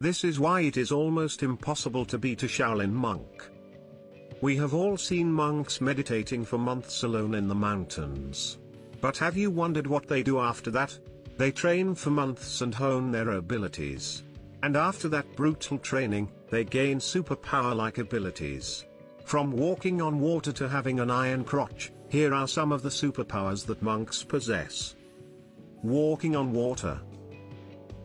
This is why it is almost impossible to beat a Shaolin monk. We have all seen monks meditating for months alone in the mountains. But have you wondered what they do after that? They train for months and hone their abilities. And after that brutal training, they gain superpower-like abilities. From walking on water to having an iron crotch, here are some of the superpowers that monks possess. Walking on water.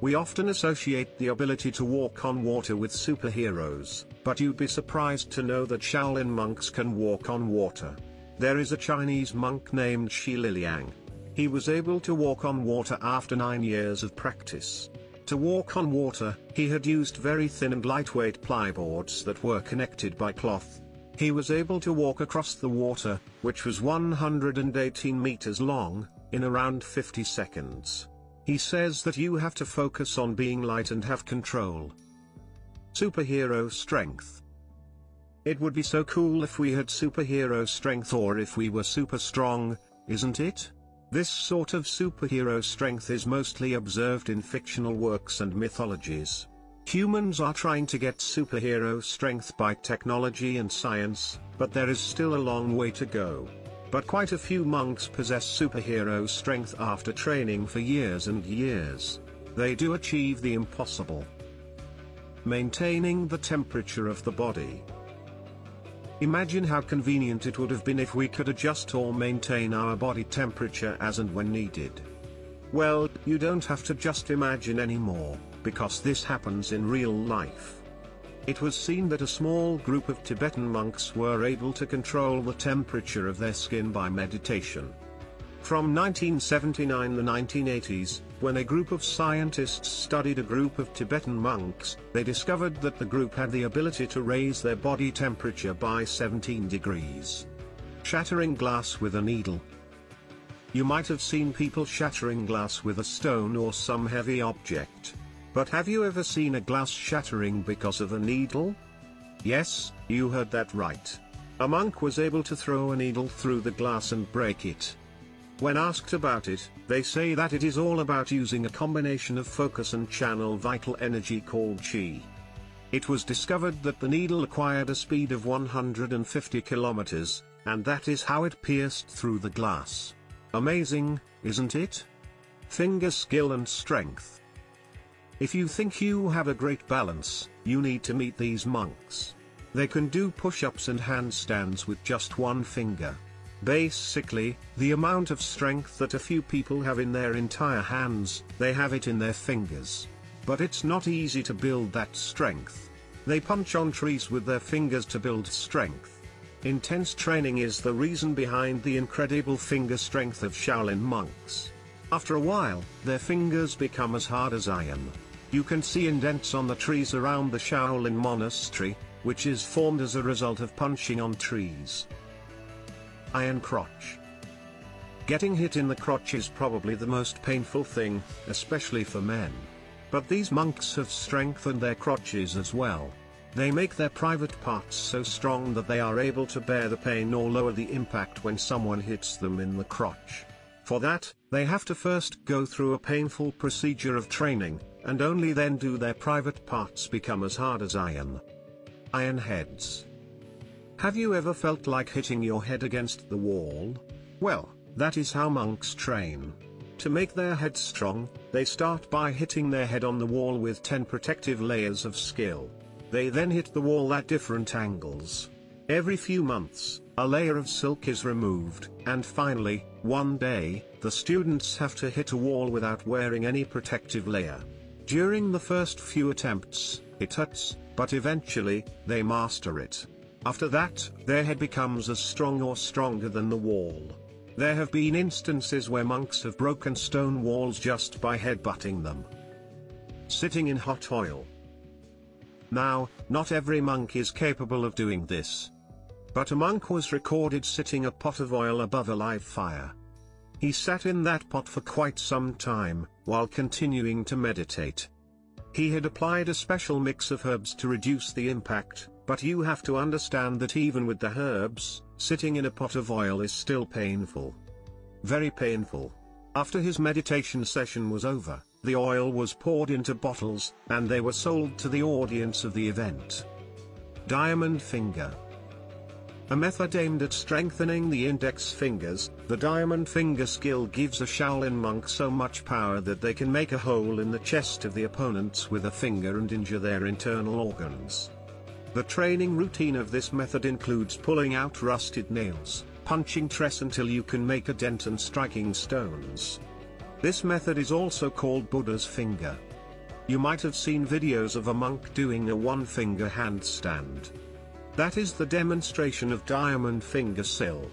We often associate the ability to walk on water with superheroes, but you'd be surprised to know that Shaolin monks can walk on water. There is a Chinese monk named Shi Liliang. He was able to walk on water after 9 years of practice. To walk on water, he had used very thin and lightweight plyboards that were connected by cloth. He was able to walk across the water, which was 118 meters long, in around 50 seconds. He says that you have to focus on being light and have control. Superhero strength. It would be so cool if we had superhero strength, or if we were super strong, isn't it? This sort of superhero strength is mostly observed in fictional works and mythologies. Humans are trying to get superhero strength by technology and science, but there is still a long way to go. But quite a few monks possess superhero strength after training for years and years. They do achieve the impossible. Maintaining the temperature of the body. Imagine how convenient it would have been if we could adjust or maintain our body temperature as and when needed. Well, you don't have to just imagine anymore, because this happens in real life. It was seen that a small group of Tibetan monks were able to control the temperature of their skin by meditation. From 1979 to the 1980s, when a group of scientists studied a group of Tibetan monks, they discovered that the group had the ability to raise their body temperature by 17 degrees. Shattering glass with a needle. You might have seen people shattering glass with a stone or some heavy object. But have you ever seen a glass shattering because of a needle? Yes, you heard that right. A monk was able to throw a needle through the glass and break it. When asked about it, they say that it is all about using a combination of focus and channel vital energy called qi. It was discovered that the needle acquired a speed of 150 kilometers, and that is how it pierced through the glass. Amazing, isn't it? Finger skill and strength. If you think you have a great balance, you need to meet these monks. They can do push-ups and handstands with just one finger. Basically, the amount of strength that a few people have in their entire hands, they have it in their fingers. But it's not easy to build that strength. They punch on trees with their fingers to build strength. Intense training is the reason behind the incredible finger strength of Shaolin monks. After a while, their fingers become as hard as iron. You can see indents on the trees around the Shaolin monastery, which is formed as a result of punching on trees. Iron crotch. Getting hit in the crotch is probably the most painful thing, especially for men. But these monks have strengthened their crotches as well. They make their private parts so strong that they are able to bear the pain or lower the impact when someone hits them in the crotch. For that, they have to first go through a painful procedure of training, and only then do their private parts become as hard as iron. Iron heads. Have you ever felt like hitting your head against the wall? Well, that is how monks train. To make their head strong, they start by hitting their head on the wall with 10 protective layers of skill. They then hit the wall at different angles. Every few months, a layer of silk is removed, and finally, one day, the students have to hit a wall without wearing any protective layer. During the first few attempts, it hurts, but eventually, they master it. After that, their head becomes as strong or stronger than the wall. There have been instances where monks have broken stone walls just by headbutting them. Sitting in hot oil. Now, not every monk is capable of doing this. But a monk was recorded sitting a pot of oil above a live fire. He sat in that pot for quite some time, while continuing to meditate. He had applied a special mix of herbs to reduce the impact, but you have to understand that even with the herbs, sitting in a pot of oil is still painful. Very painful. After his meditation session was over, The oil was poured into bottles, and they were sold to the audience of the event. Diamond finger. A method aimed at strengthening the index fingers. The diamond finger skill gives a Shaolin monk so much power that they can make a hole in the chest of the opponents with a finger and injure their internal organs. The training routine of this method includes pulling out rusted nails, punching tress until you can make a dent, and striking stones. This method is also called Buddha's finger. You might have seen videos of a monk doing a one-finger handstand. That is the demonstration of diamond finger skill.